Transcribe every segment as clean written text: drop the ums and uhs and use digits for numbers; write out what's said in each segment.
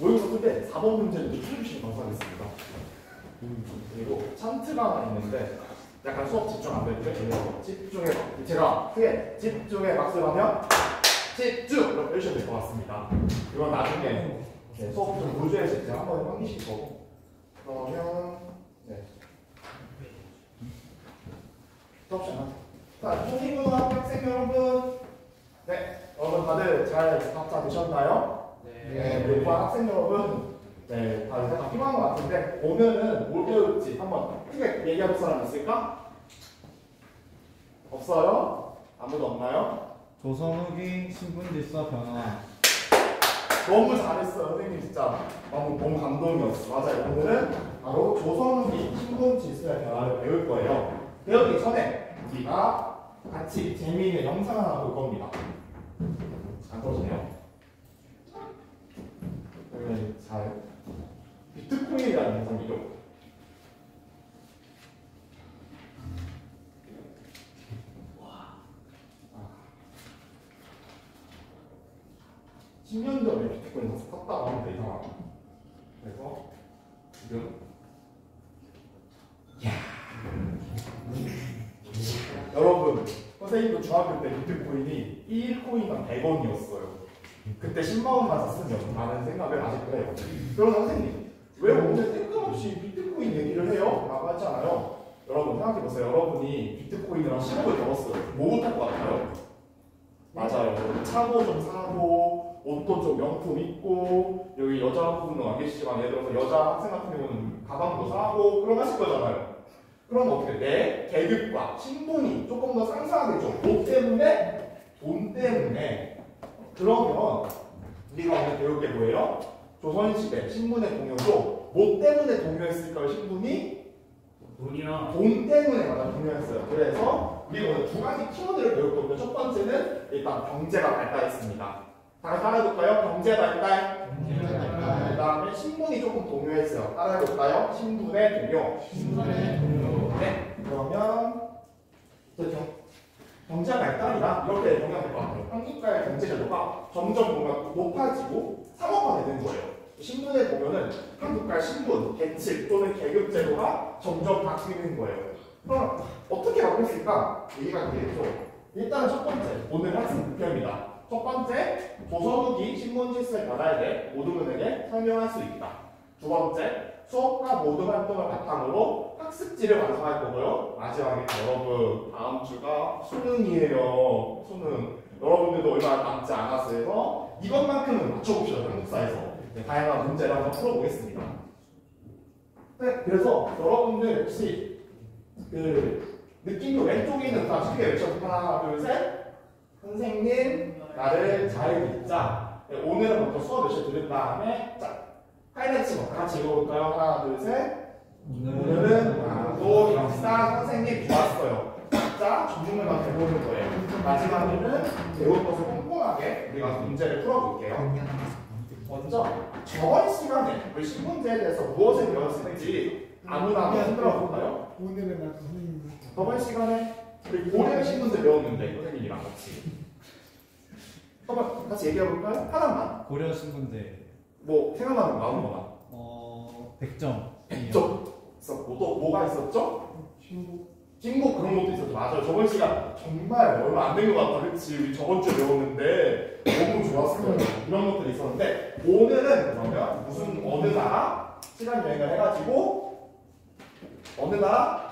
모의고사 쓸 때 4번 문제를 풀어주시면 감사하겠습니다. 그리고 찬트가 하나 있는데 약간 수업 집중 안 되는데 집중해 제가 크게 집중해 박수 하면 집중! 이렇게 해주시면 될 것 같습니다. 이건 나중에 수업 좀 보조해서 제가 한번 확인시킬 거고 그러면 수업 시간 자, 통일고등학교 학생 여러분 여러분 다들 잘 각자 되셨나요? 네. 우리 반 학생 여러분 다들 다 필요한 것 같은데 오늘은 뭘 배울지 한번 크게 얘기할 사람 있을까? 없어요? 아무도 없나요? 조선후기 신분질서 변화. 너무 잘했어요 선생님 진짜 너무 감동이었어. 맞아요. 오늘은 바로 조선후기 신분질서의 변화를 배울 거예요. 배우기 전에 우리가 같이 재미있는 영상 하나 볼 겁니다. 안 보시네요? 그러면 잘 비트코인이라는 영상이죠. 와. 10년 전에 비트코인 샀다고 하면 돼, 이상하고. 그래서 지금 여러분 선생님도 중학교 때 비트코인이 1코인당 100원이었어요. 그때 10만원만 샀으면 라는 생각을 아직도 해요. 그럼 선생님 왜 오늘 뜬금없이 비트코인 얘기를 해요? 라고 하잖아요. 여러분 생각해보세요. 여러분이 비트코인이랑 10억을 벌었어요. 뭐 못할 것 같아요? 맞아요. 차도 좀 사고 옷도 좀 명품 입고 여기 여자분은 안 계시지만 예를 들어서 여자 학생 같은 경우는 가방도 사고 그런 거 하실 거잖아요. 그럼 어떻게 내 계급과 신분이 조금 더 상승하겠죠. 뭐 때문에? 돈 때문에. 그러면 우리가 오늘 배울 게 뭐예요? 조선시대 신분의 동요도 뭐 때문에 동요했을까요? 신분이? 돈이요. 돈 때문에 맞아 동요했어요. 그래서 우리가 오늘 두 가지 키워드를 배울 거고요. 첫 번째는 일단 경제가 발달했습니다. 다 따라해볼까요? 경제 발달. 그 다음에 신분이 조금 동요했어요. 따라해볼까요? 신분의 동요. 네. 그러면 경제 발달이랑 이렇게 영향될 것 같아요. 한국가의 경제 제도가 점점 뭔가 높아지고 상업화되는 거예요. 신분의 동요는 한국가의 신분, 계층 또는 계급 제도가 점점 바뀌는 거예요. 그럼 어떻게 바뀌었을까? 얘기가 되겠죠. 일단은 첫 번째, 오늘 학습 목표입니다. 첫 번째, 조선후기 신분질서의 변화에 대해 모든 분에게 설명할 수 있다. 두 번째, 수업과 모든 활동을 바탕으로 학습지를 완성할 거고요. 마지막에 여러분, 다음 주가 수능이에요. 수능. 여러분들도 얼마 남지 않았어요. 그래서 이것만큼은 맞춰봅시다. 한국사에서. 다양한 문제를 한번 풀어보겠습니다. 네, 그래서 여러분들 혹시 느낌표 왼쪽에 있는 다 쉽게 외쳐볼게요. 하나, 둘, 셋. 선생님, 나를 잘 믿자. 네, 오늘은 먼저 수업 몇 시 들은 다음에 자, 하이라이트 다 같이 읽어볼까요? 하나, 둘, 셋. 오늘은 강도, 역사, 선생님 좋았어요. 자, 중문만 해보는 거예요. 마지막에는 배운 것을 꼼꼼하게 우리가 문제를 풀어볼게요. 먼저 저번 시간에 우리 신문제에 대해서 무엇을 배웠을지 아무나 한번 흔들어 볼까요? 오늘은 선생님. 저번 시간에 우리 고려 신문제 배웠는데 선생님이랑 같이 한번 같이 얘기해 볼까요? 하나만. 고려 신분제. 뭐 생각나는 거 아무거나. 100점. 100점 있었고 또 뭐가 있었죠? 신고 그런 것도 있었죠. 맞아요. 저번 시간 정말 얼마 안 된 것 같다. 그치? 우리 저번 주에 배웠는데 너무 좋았어요. 이런 것들이 있었는데 오늘은 그러면 무슨 어느 나라 시간 여행을 해가지고 어느 나라?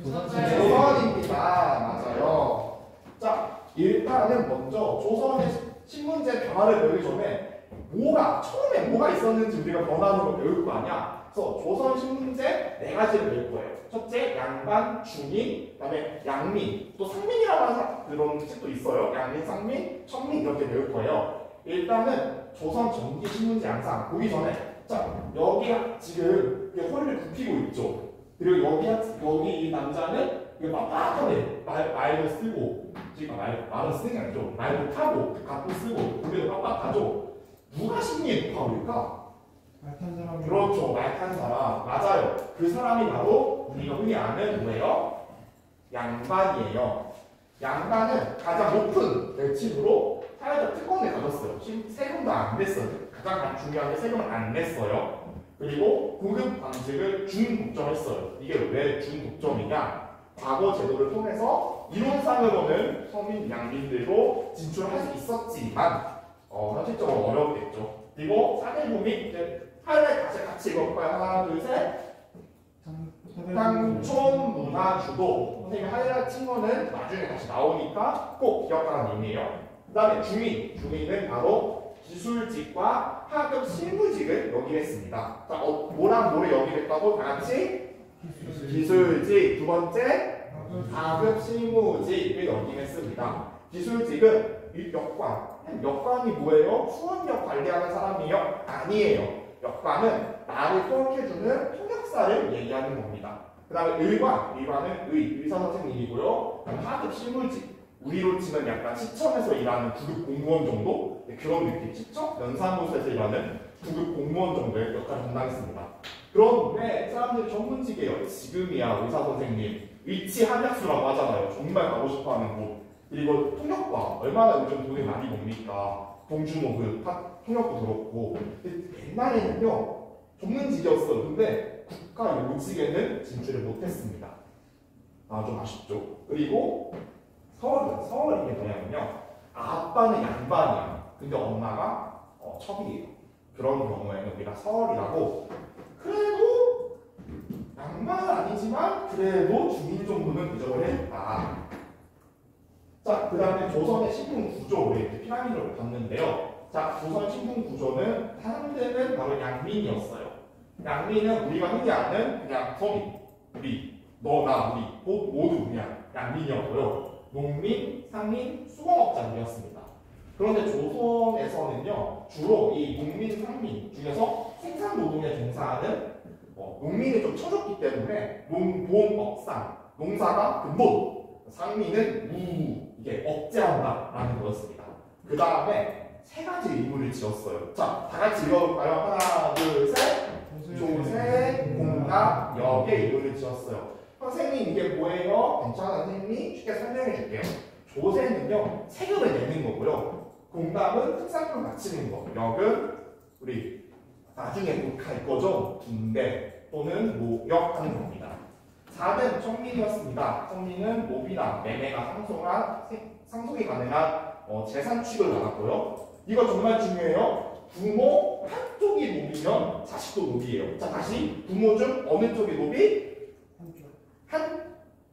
조선입니다. 맞아요. 자, 일단은 먼저 조선의 신문제 변화를 배우기 전에 처음에 뭐가 있었는지 우리가 변하는 걸 배울 거 아니야. 그래서 조선 신문제 4가지를 배울 거예요. 첫째, 양반, 중인, 그다음에 양민, 또 상민이라고 하는 그런 책도 있어요. 양민, 상민, 천민 이렇게 배울 거예요. 일단은 조선 전기 신문제 양상 보기 전에 자 여기 지금 허리를 굽히고 있죠. 그리고 여기 이 남자는 빡빡하게 말도 쓰고 지금 말은 쓰는 게 아니죠. 말도 타고 갖고 쓰고 고개도 빡빡하죠. 누가 신기에 높아올까? 말 탄 사람이. 그렇죠. 말 탄 사람. 맞아요. 그 사람이 바로 우리가 흔히 아는 뭐예요? 양반이에요. 양반은 가장 높은 계층으로 사회적 특권을 가졌어요. 세금도 안 냈어요. 가장 중요한 게 세금을 안 냈어요. 그리고 고급 관직을 준독점했어요. 이게 왜 준독점이냐? 과거 제도를 통해서 이론상으로는 서민 양민들도 진출할 수 있었지만 현실적으로 어려웠겠죠. 그리고 사대부민 하이라이트 같이 읽어볼까요? 하나 둘 셋. 땅촌 문화주도. 선생님이 하이라이트 친 거는 나중에 다시 나오니까 꼭 기억하라는 의미예요. 그 다음에 중위는 바로 기술직과 하급 실무직을 역임했습니다. 자, 뭐랑 뭐를 역임했다고? 다 같이 기술직. 두 번째 하급 실무직을 역임했습니다. 기술직은 역관이 뭐예요? 수원역 관리하는 사람이요? 아니에요. 역관은 나를 통역해주는 통역사를 얘기하는 겁니다. 그 다음에 의관은 의사 선생님이고요. 하급 실무직, 우리로 치면 약간 시청에서 일하는 9급 공무원 정도? 네, 그런 느낌. 시청? 연사무소에서 일하는 9급 공무원 정도의 역할을 담당했습니다. 그런데 사람들이 전문직이에요. 지금이야 의사 선생님 위치 한약수라고 하잖아요. 정말 가고 싶어하는 곳. 그리고 통역과 얼마나 요즘 돈이 많이 봅니까? 동주노그 통역도 그렇고. 근데 옛날에는요 전문직이었어요. 근데 국가 요직에는 진출을 못했습니다. 좀 아쉽죠. 그리고 서울이 이게 뭐냐면요, 아빠는 양반이야. 근데 엄마가 첩이에요. 그런 경우에는 우리가 서울이라고, 그래도 양반은 아니지만 그래도 주민 정도는 부족을 해줬다. 자, 그 다음에 조선의 신분 구조, 우리 이렇게 피라미드를 봤는데요. 자, 조선 신분 구조는 상대는 바로 양민이었어요. 양민은 우리가 흔히 아는 그냥 서민, 우리, 너, 나, 우리 모두 그냥 양민이었고요. 농민, 상민, 수공업자들이었습니다. 그런데 조선에서는요, 주로 이 농민, 상민 중에서 생산 노동에 종사하는 농민을 좀 쳐줬기 때문에 농봉업상, 농사가 근본, 상민은 무, 이게 억제한다라는 거였습니다. 그 다음에 세 가지 의무를 지었어요. 자, 다 같이 읽어볼까요? 하나, 둘, 셋. 조세, 공납, 역의 의무를 지었어요. 선생님 이게 뭐예요? 괜찮아 선생님이 쉽게 설명해 줄게요. 조세는요 세금을 내는 거고요. 공납은 특산품 바치는 거. 역은 우리 나중에 곧 갈 거죠. 분배 또는 모역하는 겁니다. 4는 청민이었습니다. 청민은 모비나 매매가 상속이 가능한 재산 취급을 받았고요. 이거 정말 중요해요. 부모 한쪽이 노비면 자식도 노비예요. 자, 다시 부모 중 어느 쪽이 노비?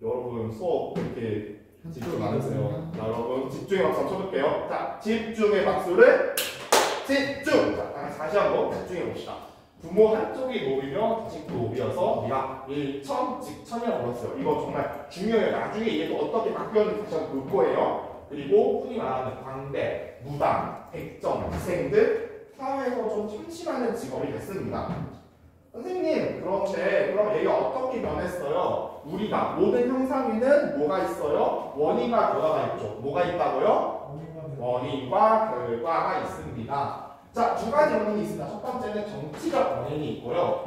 여러분 수업 이렇게 집중 안 해주세요. 자, 여러분 집중의 박수 한번 쳐볼게요. 자, 집중의 박수를 집중! 자, 다시 한번 집중해 봅시다. 부모 한쪽이 노비면 자식도 노비여서 우리가 일천직천이라고 불렀어요. 이거 정말 중요해요. 나중에 이게 또 어떻게 바뀌었는지 다시 한번 볼 거예요. 그리고 흔히 말하는 광대, 무당, 백정, 희생들 사회에서 좀 참신하는 직업이 됐습니다. 선생님, 그런데 그럼 얘가 어떻게 변했어요? 우리가 모든 형상에는 뭐가 있어요? 원인과 결과가 있죠. 뭐가 있다고요? 원인과 결과가 있습니다. 자, 두 가지 원인이 있습니다. 첫 번째는 정치적 원인이 있고요.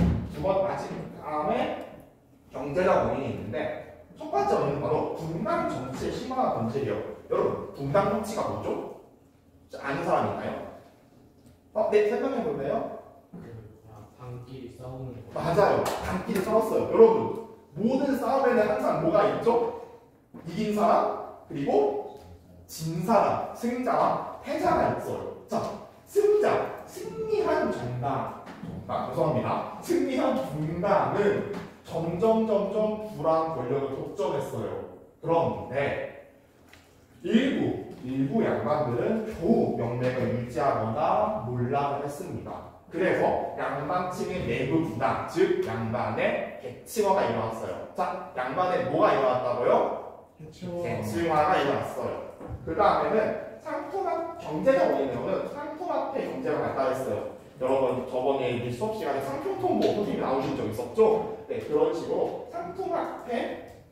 다음에 경제적 원인이 있는데, 첫 번째 원인은 바로 분당 정치의 심화와 본질이에요. 여러분, 분당 정치가 뭐죠? 아는 사람 있나요? 네, 설명해 볼래요? 당끼리 싸우는 거. 맞아요. 당끼리 싸웠어요. 여러분, 모든 싸움에는 항상 뭐가 있죠? 이긴 사람, 그리고 진 사람, 승자와 패자가 있어요. 자, 승리한 정당, 죄송합니다. 승리한 분당은 점점 불안 권력을 독점했어요. 그런데 일부 양반들은 겨우 명맥을 유지하거나 몰락을 했습니다. 그래서 양반층의 내부 분당, 즉 양반의 계층화가 일어났어요. 자, 양반에 뭐가 일어났다고요? 계층화가 일어났어요. 그 다음에는 경제적 원인으로는 상품화폐 경제가 발달했어요. 여러분 저번에 수업 시간에 상품통보 선생님이 나오신 적 있었죠? 네, 그런 식으로 상품화폐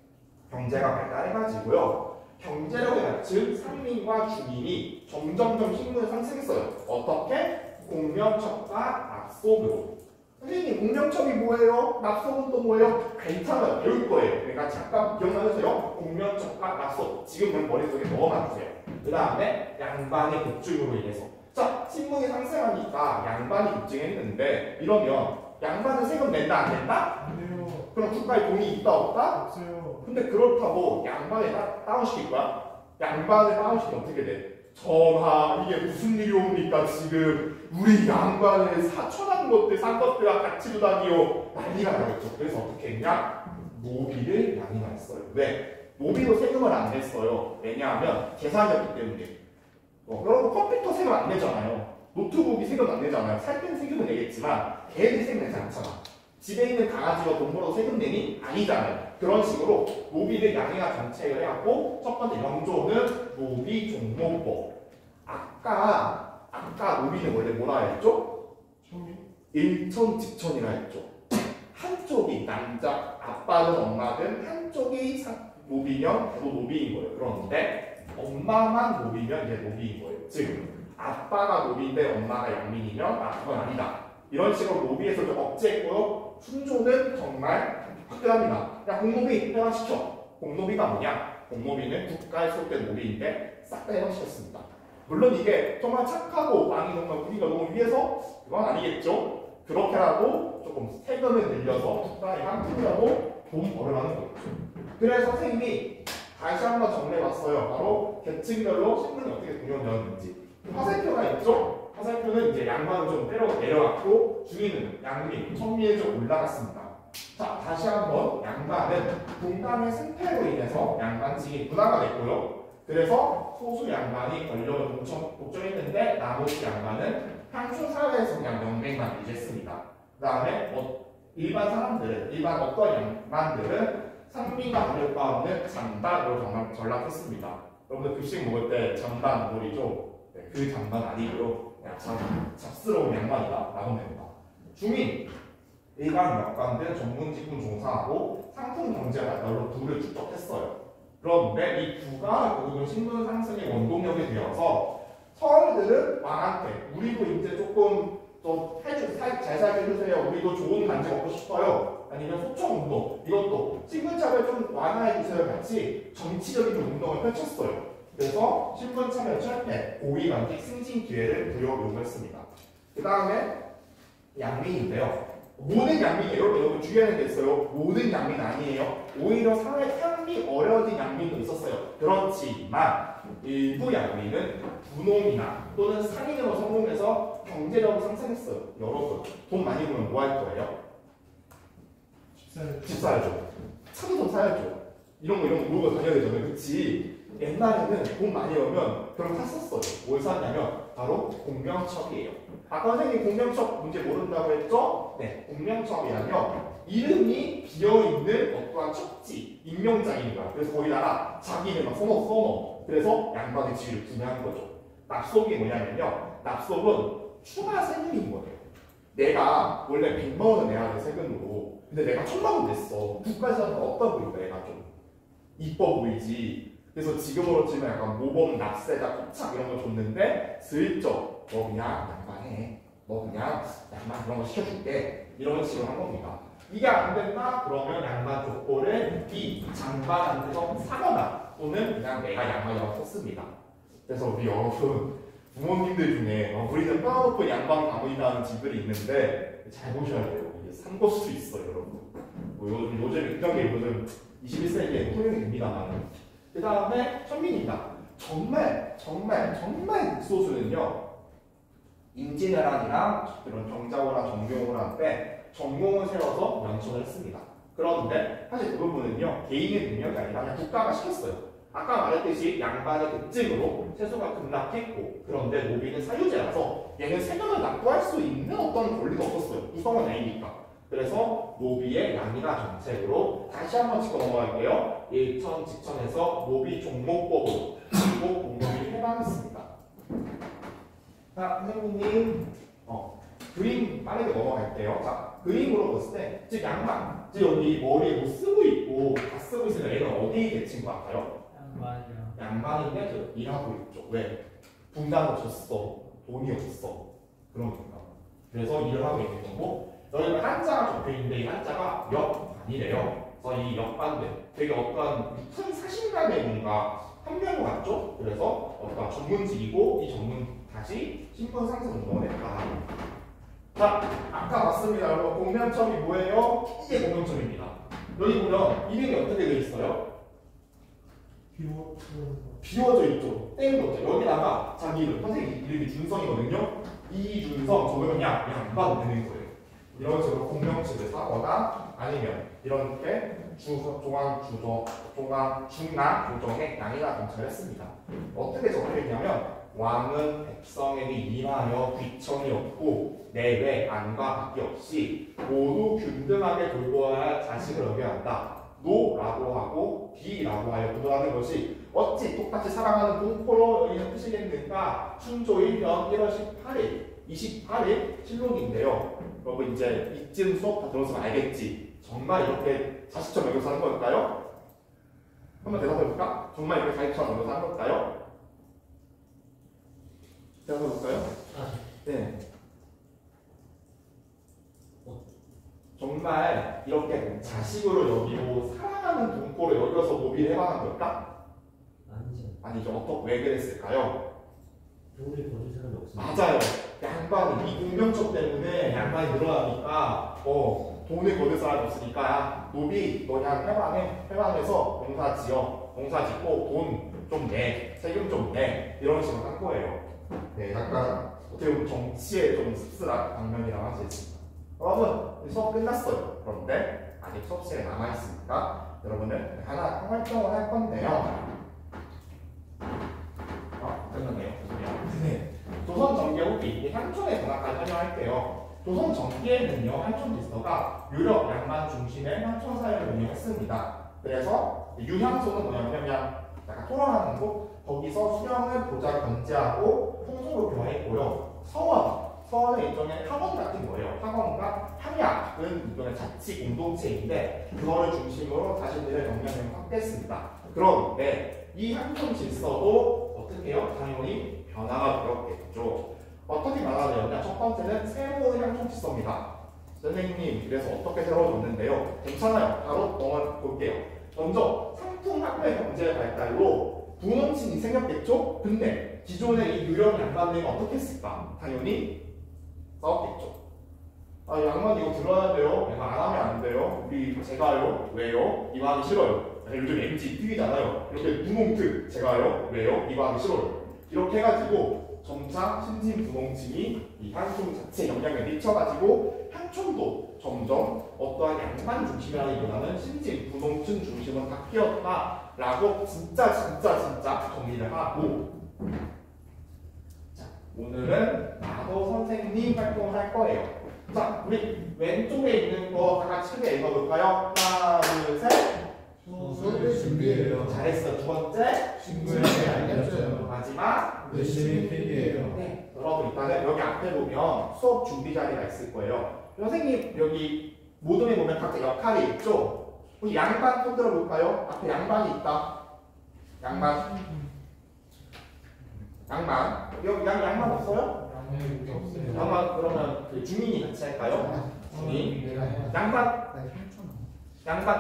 경제가 발달해가지고요. 경제력의 즉 상민과 주민이 점점점 힘을 상승했어요. 어떻게? 공명첩과 납속으로. 선생님 공명첩이 뭐예요? 납속은 또 뭐예요? 괜찮아요. 배울 거예요. 그러니까 잠깐 기억나세요? 공명첩과 납속. 지금 머릿속에 넣어놔주세요. 그 다음에 양반의 복중으로 인해서. 자, 신분이 상승하니까 양반이 급증했는데 이러면 양반은 세금 낸다 안 낸다? 안 돼요. 그럼 국가에 돈이 있다 없다? 없어요. 근데 그렇다고 양반을 다운시킬 거야? 양반을 다운시키면 어떻게 돼? 전하 이게 무슨 일이 옵니까 지금 우리 양반을 사천한 것들 산 것들과 같이 두다니요 난리가 나겠죠. 그래서 어떻게 했냐? 노비를 양인했어요. 왜? 노비도 세금을 안 냈어요. 왜냐하면 계산이었기 때문에. 여러분 컴퓨터 세금 안 내잖아요. 노트북이 세금 안 내잖아요. 살 때는 세금을 내겠지만 걔네들이 세금 내지 않잖아. 집에 있는 강아지가 돈 벌어서 세금 내니? 아니잖아요. 그런 식으로 노비를 양인화 정책을 해갖고 첫 번째 명조는 노비 종목법. 아까 노비는 원래 뭐라 했죠? 청민. 일천직천이라 했죠. 한쪽이 남자, 아빠든 엄마든 한쪽이 노비면 걔도 노비인 거예요. 그런데 엄마만 노비면 이제 노비인 거예요. 즉 아빠가 노비인데 엄마가 양민이면 그건 아니다. 이런 식으로 노비에서 좀 억제했고요. 순조는 정말 확대합니다. 야 공노비 해방시켜. 공노비가 뭐냐? 공노비는 국가에 소속된 노비인데 싹 다 해방시켰습니다. 물론 이게 정말 착하고 왕이 정말 우리가 너무 위해서 그건 아니겠죠. 그렇게라도 조금 세금을 늘려서 국가에 한푼이라도 돈 벌으라는 거죠. 그래서 선생님이 다시 한번 정리해봤어요. 바로 계층별로 신분이 어떻게 구분되었는지. 화살표가 있죠? 화살표는 이제 양반을 좀 내려갔고 중위는 양민, 천민이 좀 올라갔습니다. 자, 다시 한번 양반은 분당의 승패로 인해서 양반직이 분화가 됐고요. 그래서 소수 양반이 권력을 독점했는데 나머지 양반은 향수 사회에서 그냥 명맥만 유지했습니다. 그 다음에 일반 사람들은, 일반 어떤 양반들은 상민과 권력과 없는 잔반으로 정말 전락했습니다. 여러분들 급식 먹을 때 잔반 놀이죠? 네, 그 잔반 아니고요. 그냥 잡스러운 양반이다 라고 됩니다. 중인, 일반 역관들 전문 직군 종사하고 상품 경제가 별로 부를 축적했어요. 그런데 이 부가 결국은 신분 상승의 원동력이 되어서 서울들은 왕한테 우리도 이제 조금 좀 잘 살게 해주세요. 우리도 좋은 간지 먹고 싶어요. 아니면 소청운동 이것도 신분차별 좀 완화해주세요. 같이 정치적인 운동을 펼쳤어요. 그래서 신분차별 철폐, 고위관직 승진 기회를 요구했습니다. 그 다음에 양민인데요. 모든 양민이에요. 여러분 주의하는 게 있어요. 모든 양민 아니에요. 오히려 사회 삶이 어려워진 양민도 있었어요. 그렇지만 일부 양민은 분홍이나 또는 상인으로 성공해서 경제적으로 상승했어요. 여러분 돈 많이 벌면 뭐 할 거예요? 집 사야죠. 차도 좀 사야죠. 이런 거 모르고 다녀야 되잖아요. 그치? 옛날에는 돈 많이 벌면 그런 거 샀었어요. 뭘 샀냐면 바로 공명첩이에요. 아까 선생님 공명첩 문제 모른다고 했죠? 네, 공명첩이라면 이름이 비어있는 어떠한 첩지, 임명장인 거야. 그래서 거기다가 자기 이름을 써넣어. 그래서 양반의 지위를 구매한 거죠. 납속이 뭐냐면요. 납속은 추가 세금인 거예요. 내가 원래 100만 원을 내야 돼 세금으로. 근데 내가 1000만 원 냈어. 국가에서는 어떤 보일까? 얘가 좀 이뻐 보이지. 그래서 지금으로 치면 약간 모범, 납세자, 토착 이런 거 줬는데 슬쩍 너 그냥 양반해. 너 그냥 양반 그런 거 시켜줄게. 이런 식으로 한 겁니다. 이게 안 된다? 그러면 양반 족보를 이 장반한테서 사거나 또는 그냥 내가 양반이라고 썼습니다. 그래서 우리 여러분 부모님들 중에 우리는 뼈아픈 양반 가문이라는 집들이 있는데 잘 보셔야 돼요. 이게 산 걸 수도 있어요, 여러분. 뭐 요즘 그런 게 요즘 21세기에 통용이 됩니다만. 그 다음에 천민입니다. 정말 극소수는요. 임진왜란이랑 그런 정자호랑 정경호란때 전공을 세워서 연청을 했습니다. 그런데 사실 그 부분은요. 개인의 능력이 아니라 그냥 국가가 시켰어요. 아까 말했듯이 양반의 급증으로 세수가 급락했고 그런데 노비는 사유제라서 얘는 세금을 납부할 수 있는 어떤 권리가 없었어요. 구성은 A니까. 그래서 노비의 양인화 정책으로 다시 한번 짚고 넘어갈게요. 일천 직천에서 노비 종목법으로 그리고 공노비를 해방했습니다. 자, 선생님 그림 빠르게 넘어갈게요. 자, 그림으로 봤을 때, 즉 양반, 즉 여기 머리에 뭐 쓰고 있고 다 쓰고 있으면 얘는 어디 계친 것 같아요? 양반이요. 양반인데 일하고 있죠. 왜? 분담을 줬어. 돈이 없어. 그러니까. 그래서 일을 하고 있는 거고 여기 한자가 적혀있는데 이 한자가 역반이래요. 그래서 이 역반들 되게 어떤 큰 사신감의 뭔가 한명것 같죠? 그래서 어떤 전문직이고 이 전문 다시 신분 상승 운동을 했다. 자, 아까 봤습니다. 여러분 공명점이 뭐예요? 이게 공명점입니다. 여기 보면 이름이 어떻게 되어 있어요? 비워져 있죠. 땡 거죠. 여기다가 자기 이름, 선생님 이름이 준성이거든요. 이준성 적으면 그냥 양반 되는 거예요. 이런 식으로 공명집을 사거나 아니면 이렇게 중앙 중앙 조정에 양이나 검찰했습니다. 어떻게 적혀있냐면 왕은 백성에게 임하여 귀천이었고 내외 안과 밖에 없이 모두 균등하게 돌보아야 할 자식을 여겨야 한다. 노라고 하고 비라고 하여 구분하는 것이 어찌 똑같이 사랑하는 동포로 여기는 뜻이겠는가? 춘조 1년 1월 18일 28일 실록인데요. 여러분 이제 이쯤 수업 다 들었으면 알겠지. 정말 이렇게 자식처럼 여겨서 하는 걸까요? 한번 대답해볼까? 정말 이렇게 자식처럼 여겨서 하는 걸까요? 대답해볼까요? 네. 정말 이렇게 자식으로 여기고 사랑하는 동포로 여겨서 모비를 해방한 걸까? 아니죠. 왜 그랬을까요? 돈을 버는 사람이 없습니다. 맞아요. 양반이 이 공명점 때문에 양반이 늘어나니까 돈을 거둘 사람이 없으니까 노비 너 그냥 해방해서 농사 지어. 농사 짓고 돈 좀 내. 세금 좀 내. 이런 식으로 한 거예요. 네, 약간 어떻게 보면 정치에 좀 씁쓸한 방면이라고 할 수 있습니다. 여러분 수업 끝났어요. 그런데 아직 수업 시간이 남아있으니까 여러분들 하나 활동을 할 건데요. 끝났네요. 네. 조선 정계 후기 향촌의 전학까지 설명할게요. 조선 정계에는요 향촌 지서가 유럽 양반 중심의 향촌 사회를 운영했습니다. 그래서 유향소는 뭐냐면 그냥 약간 토론하는 곳, 거기서 수령을 보좌 견제하고 풍속을 교화했고요. 서원은 일종의 학원 같은 거예요. 학원과 향약은 일종의 자치 공동체인데 그거를 중심으로 자신들의 역량을 확대했습니다. 그런데 이 향촌 질서도 어떻게 해요? 당연히 변화가 되었겠죠. 어떻게 변화되었냐? 첫 번째는 새로운 향촌 질서입니다. 선생님, 그래서 어떻게 새로워졌는데요? 괜찮아요. 바로 볼게요. 먼저 상품 학회 경제 발달로 분원층이 생겼겠죠? 근데 기존의 이 유령 양반들은 어떻게 했을까? 당연히 싸웠겠죠. 아, 양반 이거 들어야 돼요. 이거 안 하면 안 돼요. 제가요. 왜요? 이거 하기 싫어요. 요즘 MG 뛰잖아요. 이렇게 분홍특 제가요. 왜요? 이거 하기 싫어요. 이렇게 해가지고 점차 신진 분홍층이 이 향촌 자체에 영향을 미쳐가지고 향촌도 점점 어떠한 양반 중심이라기보다는 신진 분홍층 중심으로 바뀌었다라고 진짜 정리를 하고, 자 오늘은 나도 선생님 활동을 할 거예요. 자 우리 왼쪽에 있는 거 다 같이 크게 읽어볼까요? 하나 둘 셋. 수업을 준비해요. 잘했어. 두 번째 친구에게 알려줘요. 마지막 열심히 필기해요. 네, 여러분 일단은 여기 앞에 보면 수업 준비 자리가 있을 거예요. 선생님 여기 모둠에 보면 각자 역할이 있죠? 우리 양반 손 들어볼까요? 앞에 양반이 있다. 양반 여기 양반 없어요? 양반 그러면 그 주민이 같이 할까요? 주민 양반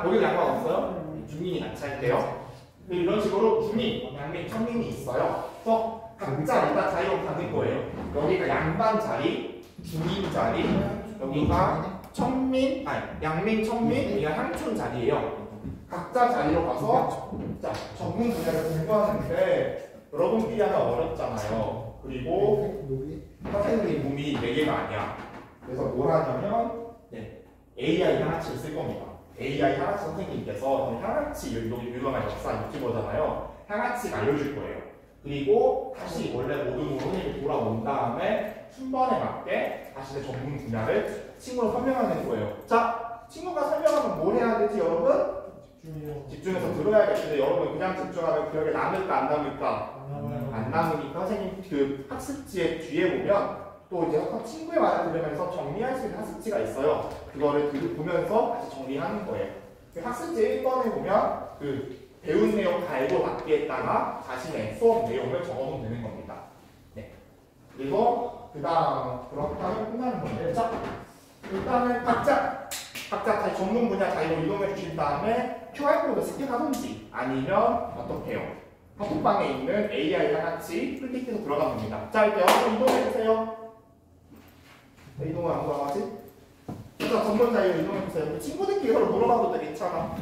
여기 양반 없어요? 주민이 같이 할게요. 이런 식으로 주민, 양민, 천민이 있어요. 그래서 각자 일단 자리로 가는 거예요. 여기가 양반 자리, 주민 자리, 여기가 천민, 양민, 천민, 여기가 향촌 자리예요. 각자 자리로 가서 자 전문 분야를 공부하는데 여러분들이 하면 어렵잖아요. 그리고 선생님 몸이 4개가 아니야. 그래서 뭘 하냐면 AI 향아치를 쓸 겁니다. AI 향아치 선생님께서 향아치 유명한 역사 유튜버잖아요. 향아치 알려줄 거예요. 그리고 다시 원래 모든 선생님이 돌아온 다음에 순번에 맞게 자신의 전문 분야를 친구로 설명하는 거예요. 자, 친구가 설명하면 뭘 해야 되지 여러분? 집중해서 들어야겠는데 여러분 그냥 집중하면 기억에 남을까 안 남을까? 안 남으니까 선생님 그 학습지의 뒤에 보면 또 이제 친구의 말을 들으면서 정리할 수 있는 학습지가 있어요. 그거를 보면서 다시 정리하는 거예요. 그 학습지 1번에 보면 그 배운 내용 갈고 닫기에다가 자신의 수업 내용을 적어놓으면 되는 겁니다. 네. 그리고 그렇게 하면 끝나는 건데, 자, 일단은 각자 자기 전문 분야 자기로 이동해 주신 다음에 QR코드 스캔하든지 아니면 어떻게 해요? 카톡방에 있는 AI랑 같이 클릭해서 들어가면 됩니다. 자, 이렇게 여러분 이동해주세요. 네, 이동을 안 들어가지? 자, 전문 자유로 이동해주세요. 친구들끼리 서로 물어봐도 돼, 괜찮아.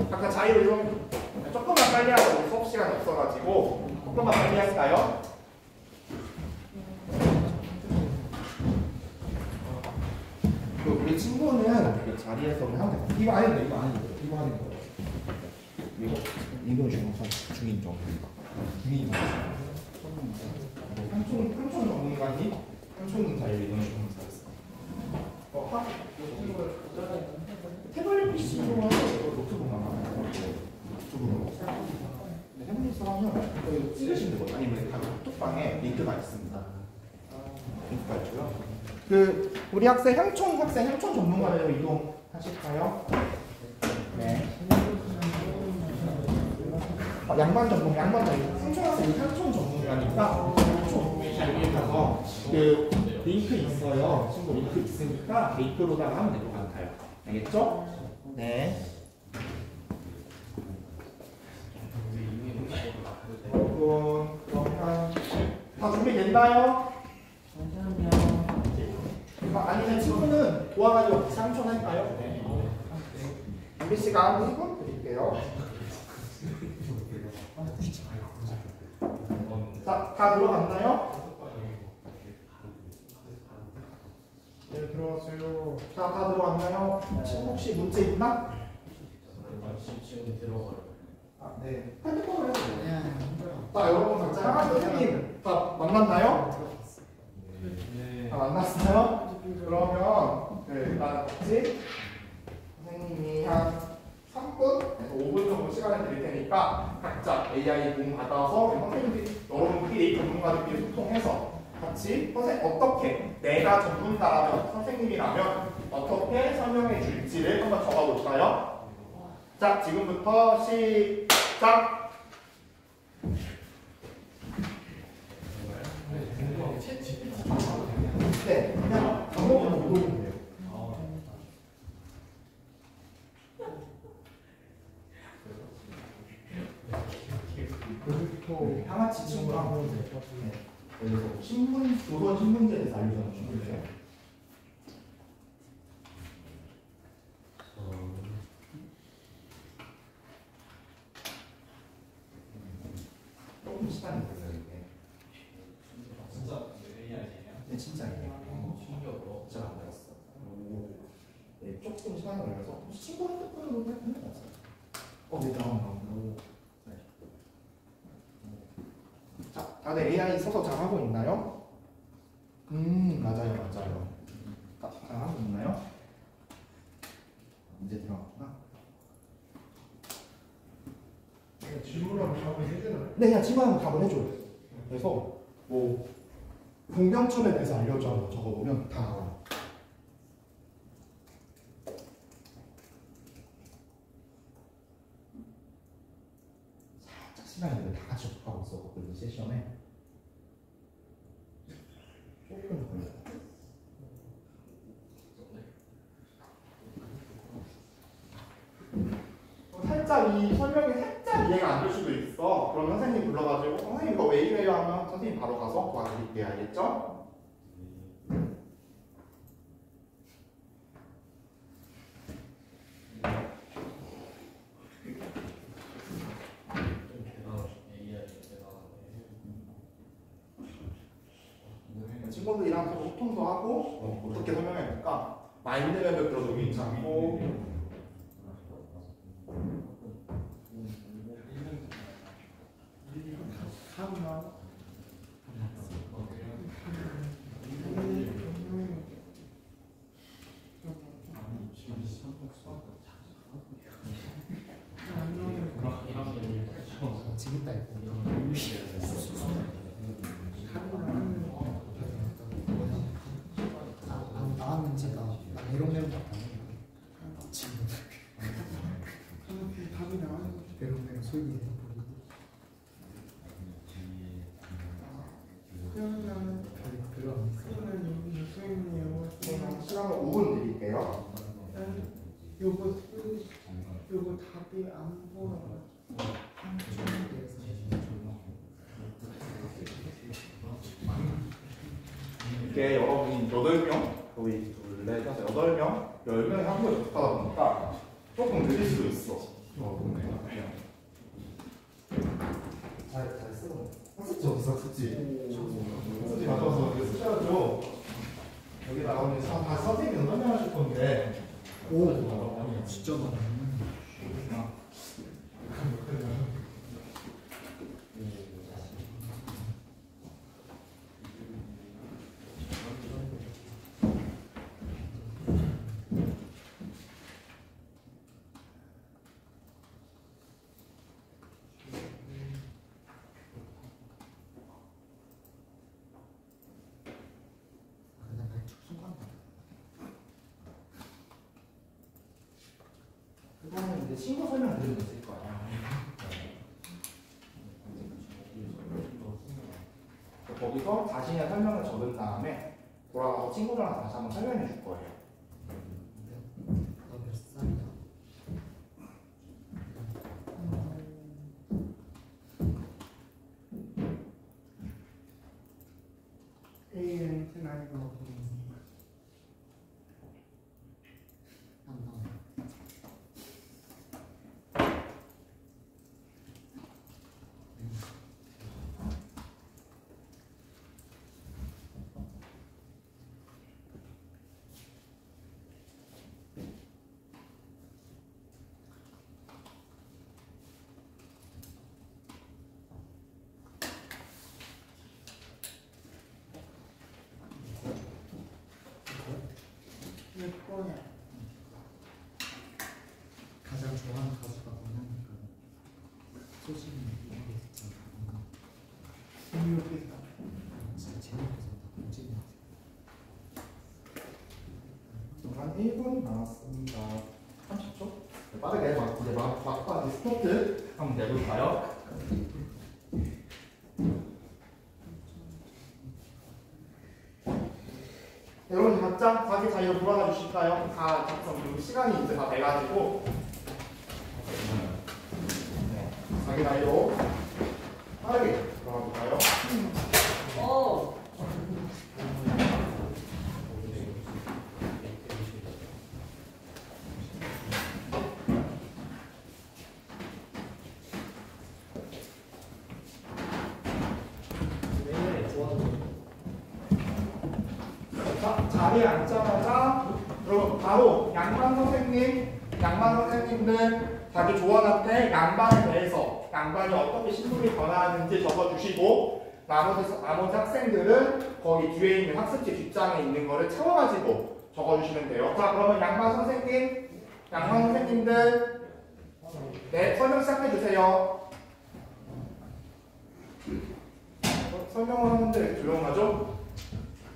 각자 자유로 이동해. 조금만 빨리 하자. 우리 수업 시간이 없어가지고 조금만 빨리 할까요? 우리 친구는 그 자리에서 그냥 하면 돼. 이거 아닌데, 이거 아닌데, 이거 하는 거. 이거 중인정. 중인정. 삼촌 전문가님, 삼촌 자유 이동 주문사였어. 태블릿 PC로 하면 이거 노트북만 노트북으로. 태블릿으로 하면 이거 찍으시면 되거든요. 아니면 카톡방에 링크가 있습니다. 링크가 있고요. 우리 학생 향촌 전문가로 이동하실까요? 네. 양반 전문. 향촌 학생이 향촌 전문가니까 향촌 잘 가서 링크 있어요. 친구 링크 있으니까 링크로다가 하면 될 것 같아요. 알겠죠? 네. 여러분 그러면 다 준비됐나요? 아니면 친구는 도와가지고 같이 삼촌 할까요? 네. 준비 시간 1분 드릴게요. 자, 다 들어갔나요? 네, 들어왔어요. 자, 다 들어갔나요? 친구 혹시 문제 있나? 지금 들어가요. 아, 네. 핸드폰을 해도 돼요. 자, 여러분 각자 향한 선생님 다 만났나요? 네. 다 만났어요? 그러면 일단 같이 선생님이 한 3분에서 5분 정도 시간을 드릴 테니까 각자 AI 공 받아서 선생님들이 여러분들이 전문가들끼리 소통해서 같이 어떻게 내가 전문가라면 선생님이라면 어떻게 설명해 줄지를 한번 적어볼까요? 자, 지금부터 시작! 네, 그냥 방법은 못 보면 돼요. 하나치 친구랑 그래서 조선 신문제에 대해서 알려주세요. 조금 시간이 걸려요 이게. 진짜 AI예요? 네, 진짜 AI예요. 신기하다. 진짜 안 받았어. 네, 조금 시간이 걸려서 친구 핸드폰으로 해도 되는 네, 나온다. 자, 다들 AI 써서 잘하고 있나요? 맞아요. 잘하고 있나요? 이제 들어갔구나. 질문하면 답을 해주나요? 네, 그냥 질문하면 답을 해줘요. 그래서 뭐 공병첩에 대해서 알려줘 하고 적어보면 다 나와요. 살짝 시간이 다 같이 접하고 있었거든요, 세션에. 조금 걸려요. 살짝 이 설명이 살짝 이해가 안 될 수도 있어. 그럼 선생님 불러가지고 선생님 이거 왜 이래요 하면 선생님 바로 가서 도와드릴게요. 알겠죠? 친구들이랑 서로 소통도 하고 어떻게 설명해볼까? 마인드맵을 들어도 괜찮고 재밌다 이거. 나왔는 제가 메롱메롱 지금 답이 나와요. 메롱메롱 소리 시간을 5분 드릴게요. 요거 답이 안 보여. 이게 여러분이 8명, 거의 둘, 넷, 다섯, 8명, 10명이 한국에 접속하다 보니까 조금 느릴 수도 있어. 잘 쓰고. 학습지 어딨어, 학습지? 학습지 가져와서 이제 쓰셔야죠. 여기 나오는 다 선생님이 설명하실 건데. 오, 진짜 많아. 그거는 이제 친구 설명 드리고 있을 거야. 거기서 자신의 설명을 적은 다음에 돌아가서 친구들한테 다시 한번 설명해 줄 거예요. 너 몇 살이야? A는 나이가 안 나와. 예뻐요. 가장 좋아하는 가수가 뭐냐니까 소식이 있잖아. 재미없겠다. 진짜 재미없어서 다 공지는 한 1분 남았습니다. 30초? 빠르게 이제 막판 스포트 한번 내볼까요? 여러분 각자 자기 자리로 돌아가 주실까요? 다 작성 시간이 이제 다 돼가지고 네, 자기 자리로 빠르게 돌아가 볼까요? 자, 자리에 앉자마자 그럼 바로 양반 선생님들 자기 조원한테 양반에 대해서 양반이 어떻게 신분이 변화하는지 적어주시고 나머지 학생들은 거기 뒤에 있는 학습지 뒷장에 있는 거를 채워가지고 적어주시면 돼요. 자, 그러면 양반 선생님들 네, 설명 시작해 주세요. 설명을 하는데 왜 조용하죠?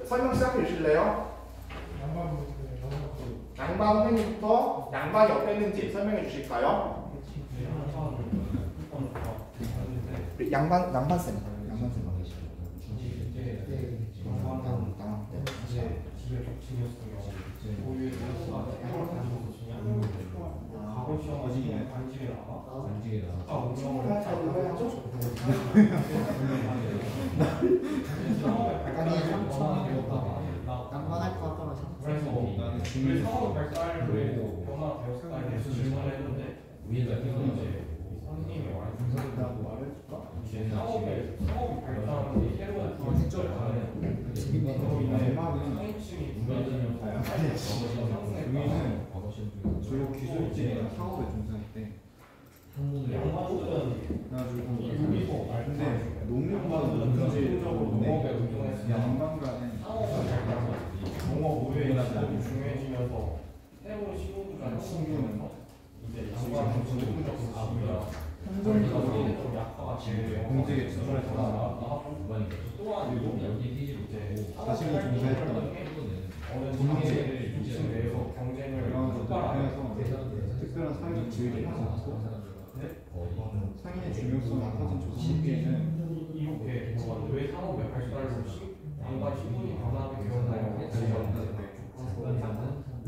설명 시작해 주실래요? 양반 선생님부터 양반이 어땠는지 설명해 주실까요? 양반 쌤. 양반할 것 같다가 그래서 사업 발달로 변화되었다고 질문을 했는데 이제 선생님이 사업이 발달하는 새로운 기술을 가는 성인층이 주로 기술직이나 사업에 종사할 때 양반들은 그래가지고 근데 농업과는 문제인데 양반과는 농업 의뢰의 지원이 중요해지면서 새로운 신호들이 생기면서 이제 양반은 전문적 지위가 좀 약화가 되고요. 공직에 진출해서 또한 이제 자신이 종사했던 어느 장애를 중심 내에서 경쟁을 그래서 특별한 사회적 지위를 가졌고 상인의 중요성을 가진 조선시대에는 이렇게 왜 산업의 발달로 양반 신분이 변화하게 되었나요?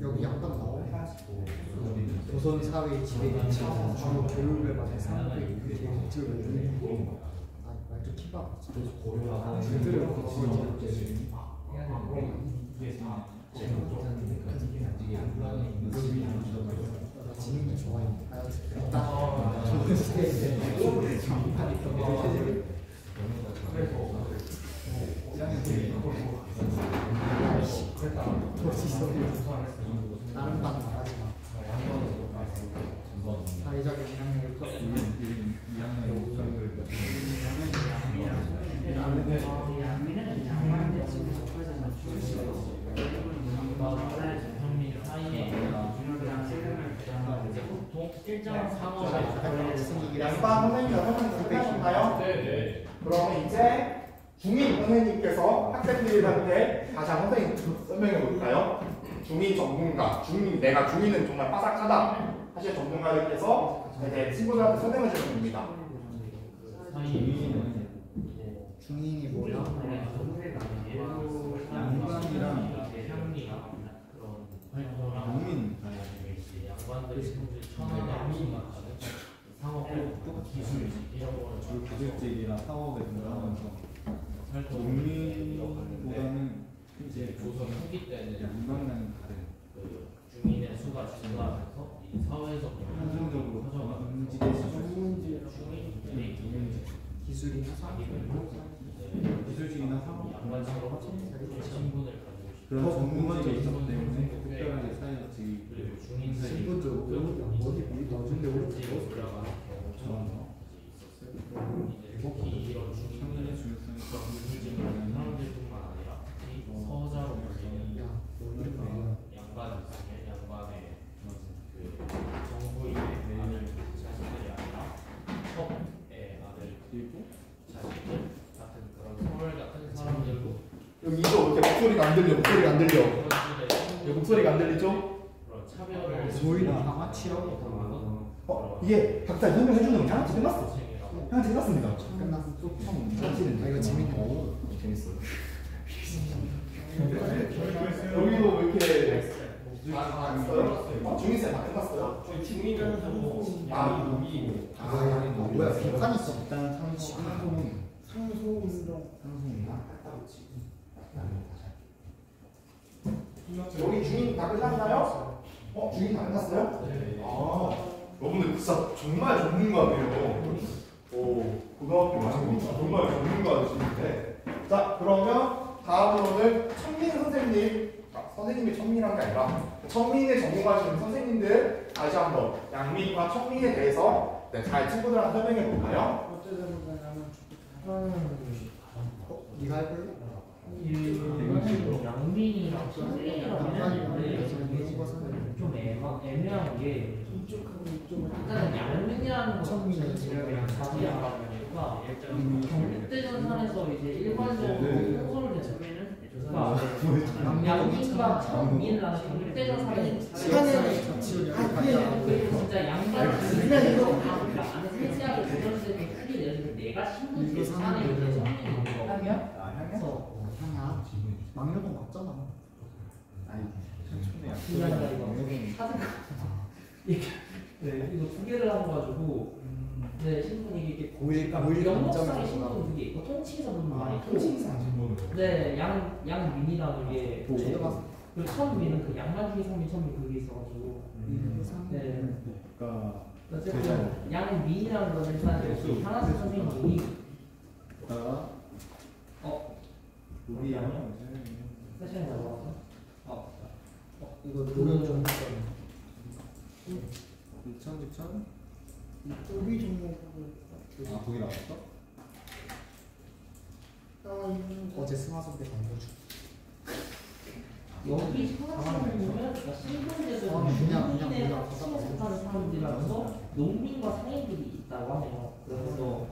여기 양반 나와. 조선 사회의 지배가 차서 주로 교육을 받은 사람들이 그들의 목적을 이루고 말좀 키봐. 제대로 이게 다 지민이 좋아해. 다른 반 말하지 마. 사회적인 영향력을 양반 선생님과 선생님 준비하셨나요? 네네. 그러면 이제 중인 선생님께서 학생들한테 다시 한번 선생님 설명해 볼까요? 중인 전문가, 내가 중인은 정말 빠삭하다 하실 전문가들께서 이제 친구들한테 설명해 주는 겁니다. 중인이 뭐야? 국민 주로 기술직이나 사업에 들어가면서 국민보다는 이제 조선 후기 때는 인간과는 다른 중인의 수가 증가하면서 이 사회에서 한정적으로 인지될 수 있는 기술이나 기술직이나 사업 양반처럼 신분을 가지고 싶고 그런 전문직이 있기 때문에 특별하게 사회적지 그리고 중인 신분적으로 어디 나중에 올라가는 경우처럼 이제 특히 이런 중인의 상당히 중요성이 중인의 사람들뿐만 아니라 이 서자로 불리는 양반 중에 양반의 그 정부의 아들 자식들이 아니라 첩의 아들 그리고 자식들 같은 그런 서울 같은 사람들도 여기 이거 이렇게 목소리가 안 들려, 목소리가 안 들려. 그런 식의 목소리가 안 들리죠? 그런 차별을 소위는 강아치라고 이게 각자 설명해 주는 거 양아치 끝났어. 고생이라고 양아치 끝났습니다. 끝났어. 양아치는 이거 재밌네. 재밌어. 여기도 왜 이렇게 다 끝났어요? 중인생 다 끝났어요? 중인은 뭐야? 비판 있어. 일단 상소문 여기 중인 다 끝났나요? 중인 다 끝났어요? 네. 여러분들 진짜 정말 전문가네요. 고등학교 마시고 정말 전문가이신데. 자, 그러면 다음으로는 천민 선생님. 선생님이 천민한 게 아니라 천민의 전문가시는 선생님들 다시 한번 양민과 천민에 대해서 잘 친구들한테 설명해 볼까요? 네가 해볼래? 양민이랑 천민이랑 좀 애매한 게 일단은 양민이라는 천민은 그냥 자기 양반이니까 경국대전선에서 이제 일반적으로 홍보를 되는 그러니까 양민과 천민이라는 경국대전선에 그리고 진짜 양반 그냥 이거 다 안에 세세하게 그려졌을 때 크게 내려주면 내가 신분지 산에 이제 천민이 있는 거 향야. 막려동 맞잖아. 그게 아니라 이거 사진 네, 이거 두 개를 하고 가지고 네 신분이 이게 영목상의 신분 그게 있고 통칭사 분도 많이 있고 네 양민이라는 게 그리고 천민은 그 양만중의 성민 천민 그게 있어가지고 네 어쨌든 양민이라는 거는 일단 하나씩 선생님이 우리 세션에 나와서 이거 노래 좀 천직천 우리 종목 거기 나왔어? 어제 승하선 때 광고 주. 여기 상하차는 신분제도 그냥 농민의 몰라. 합치에 사람들이라서 농민과 상인들이 있다고 하네요. 그래서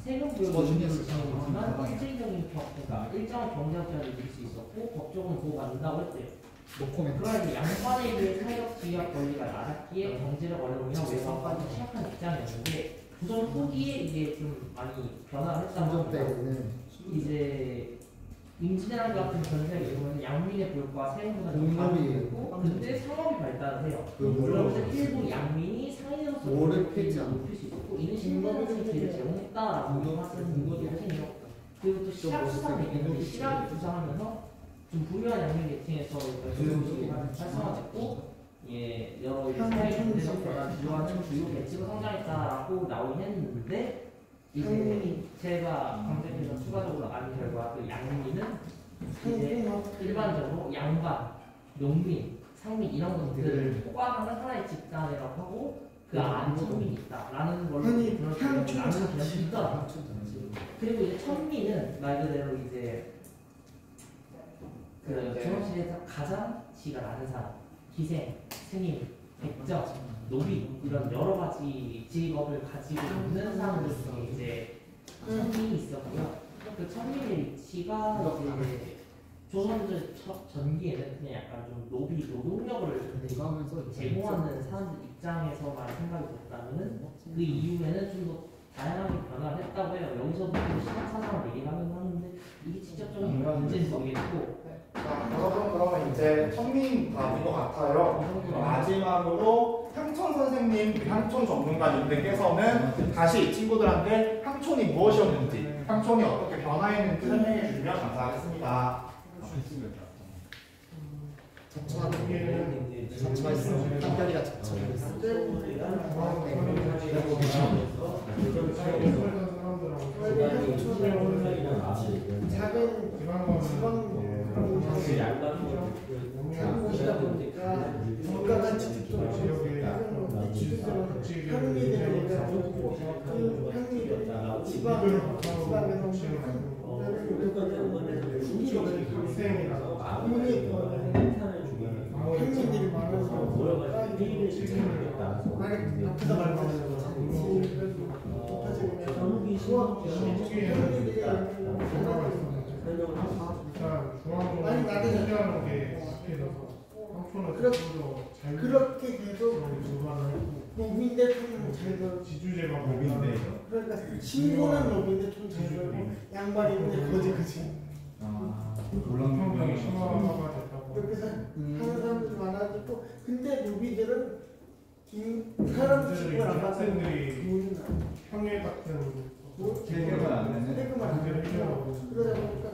세금 부여가 중요하지만 실질적인 그러니까 일정한 경제학자를 이룰 수 있었고 법적으로 보호받는다고 했대요. 노코멘트. 그러나 양반에 비해 사회적 지위와 권리가 낮았기에 경제적 어려움이나 외상까지 취약한 입장이었는데 조선 후기에 이게 좀 많이 변화를 했다고 삼종 합니다. 때는 이제 임진왜란 같은 전세를 이루면 양민의 불과 세금보다 좀 공급이 가능했고 근데 상업이 발달을 해요. 그 그러면서 일부 양민이 상인으로서 뭐를 패지 않아. 높일 수 있었고 이는 신분의 기회를 제공했다라고 하시는 분들이 하시네요. 그리고 또 시락 수상 얘기는 시락을 주장하면서 좀 부유한 양민 계층에서 교육이 활성화됐고 예, 여러 이제 사회 경제적으로 주요한 주요 계층으로 성장했다라고 나오긴 했는데 이제 제가 검색해서 추가적으로 알 결과 그 양민은 이제 일반적으로 양반, 농민, 상민 이런 것들을 포괄하는 하나의 집단이라고 하고 그 안에 천민이 있다라는 걸로 나누는 개념이 있더라고요. 그리고 이제 천민은 말 그대로 이제 그 조선시대에서 가장 지가 많은 사람, 기생, 스님, 백정, 노비 이런 여러 가지 직업을 가지고 있는 사람들 중에 이제 천민이 있었고요. 그 천민의 위치가 이제 조선조 전기에는 그냥 약간 좀 노비 노동력을 제공하는 사람들 입장에서만 생각이 됐다면은 그 이후에는 좀 더 다양하게 변화를 했다고 해요. 여기서도 시각사상을 얘기를 하는데 이게 직접적인 문제인지 모르겠고. 자, 여러분 그러면 이제 천민 답인 것 같아요. 마지막으로 향촌 선생님, 향촌 전문가님들께서는 다시 친구들한테 향촌이 무엇이었는지, 향촌이 어떻게 변화했는지 설명해 주시면 감사하겠습니다. 자처가 있어. 한결이가 자처가 있어. 작은 지방 곳이다 보니까 물가가 지속적으로 향리되니까 그 향리가 지방에서 향리들이 많아서 만약 앞에서 말하는 많이 나대잖아요. 그렇게 계속 노비인데 좀 잘 벌고 지주제가 법인데 그러니까 신고는 노비인데 좀 잘 벌고 양반인데 거지 논란이 심화가 됐다고. 그렇게 하는 사람들이 많아지고 근데 노비들은 사람 집을 안 받고 돈은 평일 같은 세금을 안 내는 세금을 안 내고 그러다 보니까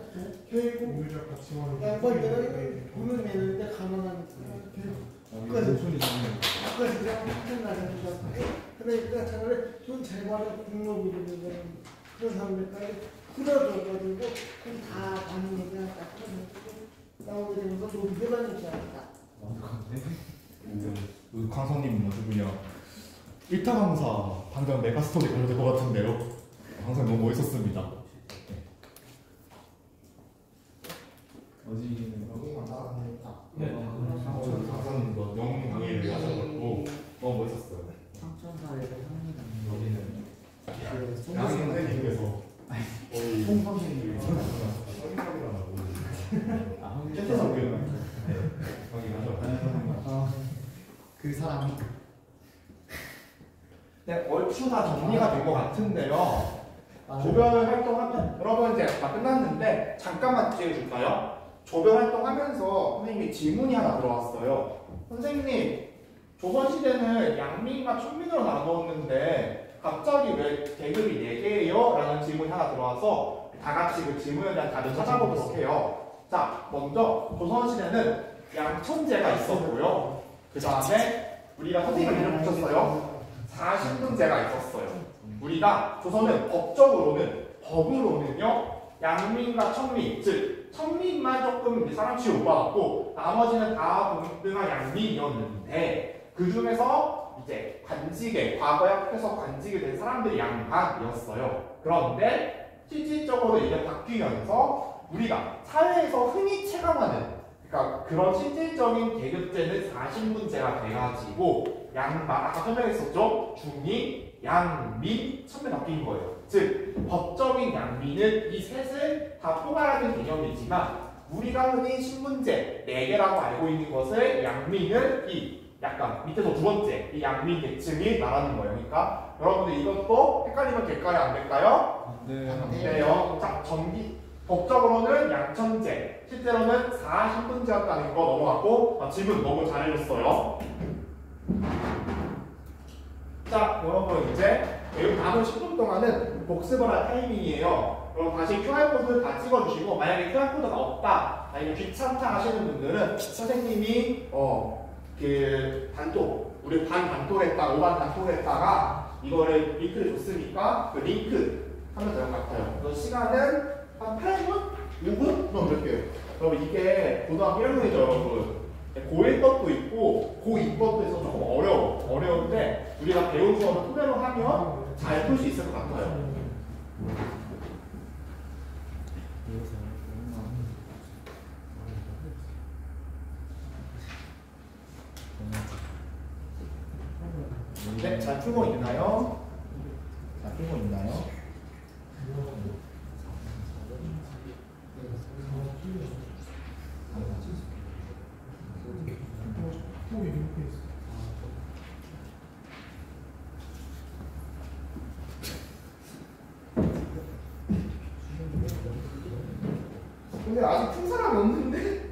결국 우유적 가치원 양반들은 돈을 내는데 가난하니까 노천이 되는 그까지 그냥 한참 나가는 것 같아요. 그러니까 차라리 돈 잘 버는 공무원들이 되는 그런 사람들까지 풀어줘가지고 그럼 다 받는 얘기가 딱 나오게 되면서 노비들만 있지 않을까. 강성님 누구냐? 1타 강사 방금 메가스토리 가도 될 것 같은데요. 항상 너무 멋있었습니다. 어지는 강사님 영웅 강의를 하셔가지고 너무 멋있었어요. 상천사에서 양희 선생님께서 거의 송 선생님이 께서 그 사람이 네, 얼추 다 정리가 된 것 같은데요. 조별 활동하면 여러분 이제 다 끝났는데 잠깐만 지어줄까요? 조별 활동하면서 선생님이 질문이 하나 들어왔어요. 선생님, 조선시대는 양민과 촌민으로 나누었는데 갑자기 왜 계급이 4개예요? 라는 질문이 하나 들어와서 다 같이 그 질문에 대한 답을 찾아보도록 해요. 자, 먼저 조선시대는 양천제가 있었고요. 그 다음에 우리가 선생님이 이름 붙였어요. 40분제가 있었어요. 우리가 조선은 법으로는요 양민과 천민, 즉 천민만 조금 사람 취급 못 받았고 나머지는 다 동등한 양민이었는데 그 중에서 이제 관직에 과거에 합해서 관직이 된 사람들이 양반이었어요. 그런데 실질적으로 이게 바뀌면서 우리가 사회에서 흔히 체감하는 그러니까 그런 실질적인 계급제는 40문제가 돼가지고 양반, 아까 설명했었죠? 중민, 양민, 천민 바뀐 거예요. 즉 법적인 양민은 이 셋을 다 포괄하는 개념이지만 우리가 흔히 신문제 4개라고 알고 있는 것을 양민은 이 약간 밑에서 두 번째 이 양민 계층이 말하는 거예요. 그러니까 여러분들 이것도 헷갈리면 될까요? 안 될까요? 네. 돼요. 자, 법적으로는 양천제, 실제로는 40분제였다는 거 넘어갔고 질문 너무 잘해줬어요. 자, 여러분 이제 남은 10분 동안은 복습을 할 타이밍이에요. 그럼 다시 QR코드 다 찍어주시고 만약에 QR코드가 없다 아니면 귀찮다 하시는 분들은 선생님이 그 단톡, 우리 반 단톡에다가 5반 단톡에다가 이거를 링크를 줬으니까 그 링크 하면 될 것 같아요. 그래서 시간은 한 8분? 5분? 그럼 이렇게요. 그럼 이게 고등학교 1학년이죠, 여러분. 고1 것도 있고 고2 것도 있어서 조금 어려운데 우리가 배운 수업을 토대로 하면 잘 풀 수 있을 것 같아요. 네, 잘 풀고 있나요? 잘 풀고 있나요? 근데 아직 푼 사람이 없는데?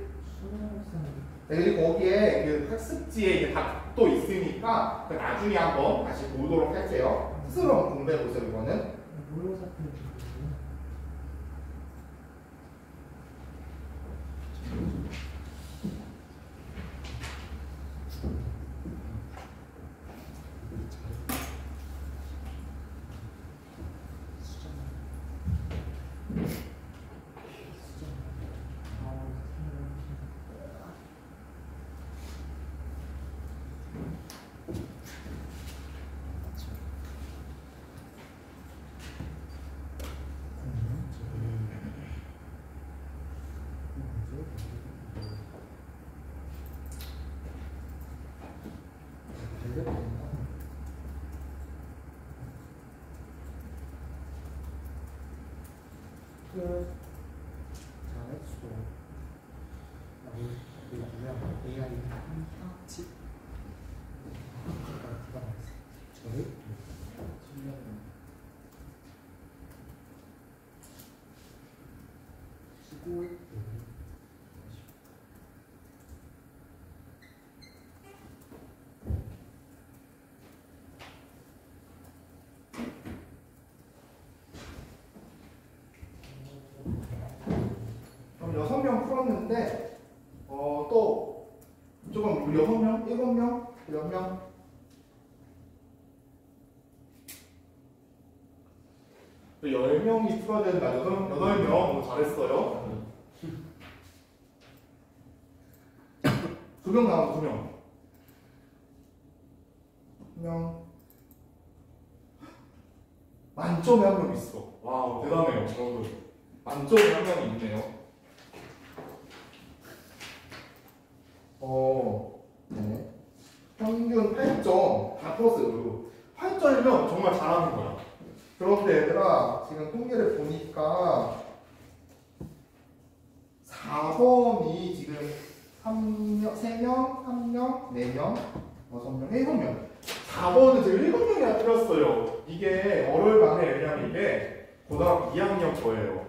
네, 그리고 거기에 그 학습지에 이제 답도 있으니까 나중에 한번 다시 보도록 할게요. 스스로 한번 공부해 보세요, 이거는. 잘했어. AI 한치. 저를 수고했고. 그럼 6명 풀었는데 또 조금 우리 6명? 7명? 몇 명? 또 10명이 풀어야 된다. 8명 잘했어요. 2명 나오고 2명. 1명. 만점에 1명 있어. 와우, 대단해요, 여러분. 만점에 1명이 있네요. 네. 평균 8점 다 플러스 8점이면 정말 잘하는 거야. 그런데 얘들아, 지금 통계를 보니까 4번이 지금 3명, 3명, 1명, 4명, 6명, 7명. 4번은 지금 7명이나 틀렸어요. 이게 월요일 만에, 왜냐면 이게 고등학교 2학년 거예요.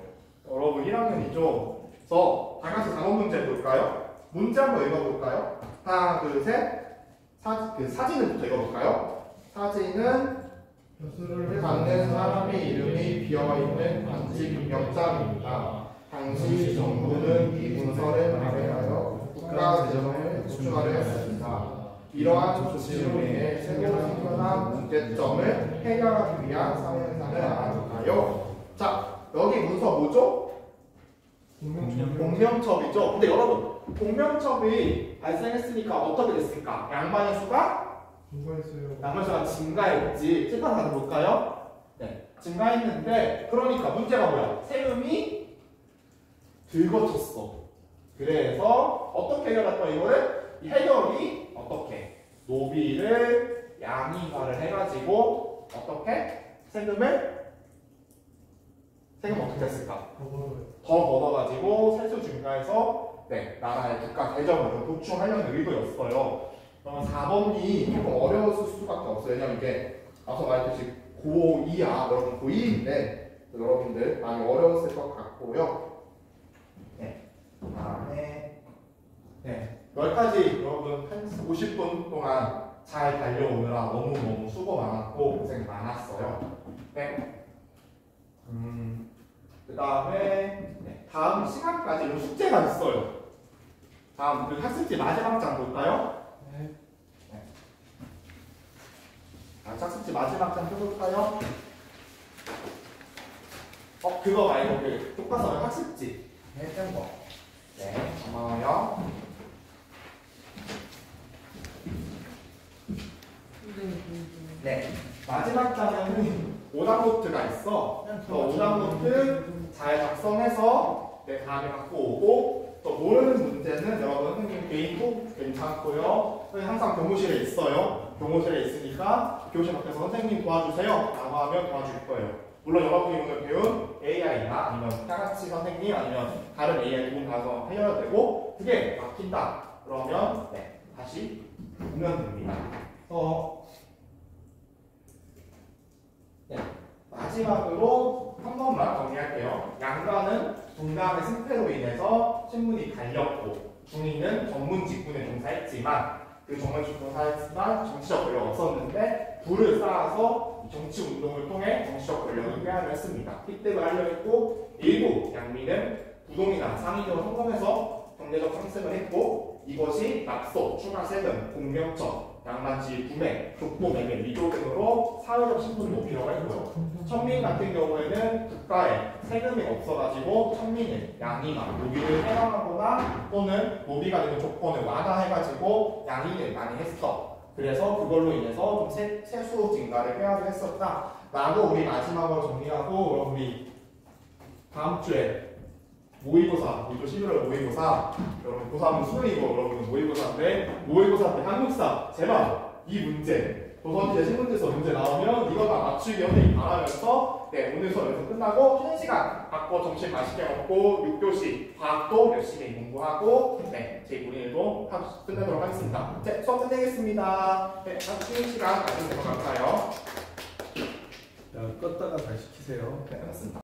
여러분 1학년이죠. 그래서 다 같이 4번 문제 볼까요? 문제 한번 읽어볼까요? 하나, 둘, 셋. 사진을부터 읽어볼까요? 사진은 받는 사람의 이름이 비어있는 관직 명장입니다. 당시 정부는 이 문서를 발행하여 국가 재정을 보충하려 했습니다. 이러한 조치로 인해 새로 생겨난 문제점을 해결하기 위한 사회현상을 알아볼까요? 자, 여기 문서 뭐죠? 공명첩이죠. 근데 여러분, 공명첩이 발생했으니까 어떻게 됐을까? 양반의 수가? 양반의 수가 증가했지. 칠판 다시 볼까요? 네, 증가했는데, 그러니까 문제가 뭐야? 세금이 들거쳤어. 그래서 어떻게 해결할 거야, 이거를? 이 해결이 어떻게? 노비를 양이화를 해가지고 어떻게? 세금을 어떻게 했을까? 더 걷어가지고 세수 증가해서 나라의 국가 재정을 보충하려는 의도였어요. 그러면 4번이 조금 어려웠을 수밖에 없어요. 왜냐면 이게 앞서 말했듯이 고2야, 여러분 고1인데 여러분들 많이 어려웠을 것 같고요. 그다음에 여기까지 여러분 한 50분 동안 잘 달려오느라 너무너무 수고 많았고 고생 많았어요. 그 다음에 다음 시간까지 요 숙제가 있어요. 다음 그 학습지 마지막 장 볼까요? 네. 학습지 마지막 장 펴볼까요? 그거 말고 그 교과서 학습지 했던 거. 네, 고마워요. 네, 마지막 장에는 오답 노트가 있어. 오답 노트 잘 작성해서 다음에 갖고 오고, 또 모르는 문제는 여러분 선생님 개인도 괜찮고요. 선생님 항상 교무실에 있어요. 교무실에 있으니까 교실 밖에서 선생님 도와주세요 라고 하면 도와줄 거예요. 물론 여러분이 오늘 배운 AI나 아니면 향아치 선생님 아니면 다른 AI 도움 받아서 해야 되고, 그게 막힌다 그러면 다시 보면 됩니다. 마지막으로 한 번만 정리할게요. 양가는 중간의 승패로 인해서 신문이 갈렸고, 중위는 전문 직군에 종사했지만 그 전문 직군에 종사했지만 정치적 권력이 없었는데 부를 쌓아서 정치 운동을 통해 정치적 권력을 꾀하려 했습니다. 획득을 하려 했고, 일부 양민은 부동이나 상인으로 성공해서 경제적 상승을 했고, 이것이 납소, 추가 세금, 공명처, 양반지 구매, 족보 매매, 위조 등으로 사회적 신분도 필요가 있고요. 천민 같은 경우에는 국가에 세금이 없어가지고 천민을 양이나 노비를 해당하거나 또는 노비가 되는 조건을 완화해가지고 양인을 많이 했어. 그래서 그걸로 인해서 좀 세수 증가를 해야 했었다 라고 우리 마지막으로 정리하고, 우리 다음 주에 모의고사, 우리도 11월 모의고사, 여러분 고3은 수능이고 여러분은 모의고사인데, 모의고사 때 한국사 제발 이 문제 조선시대 신문지에서 문제 나오면 이거 다 맞추기 선생님 바라면서 오늘 수업 여기서 끝나고 쉬는 시간 갖고 점심 맛있게 먹고 6교시 과학도 열심히 공부하고 제 본인도 끝내도록 하겠습니다. 수업 끝내겠습니다. 쉬는 시간 가지면 될것 같아요. 껐다가 다시 키세요. 끝났습니다.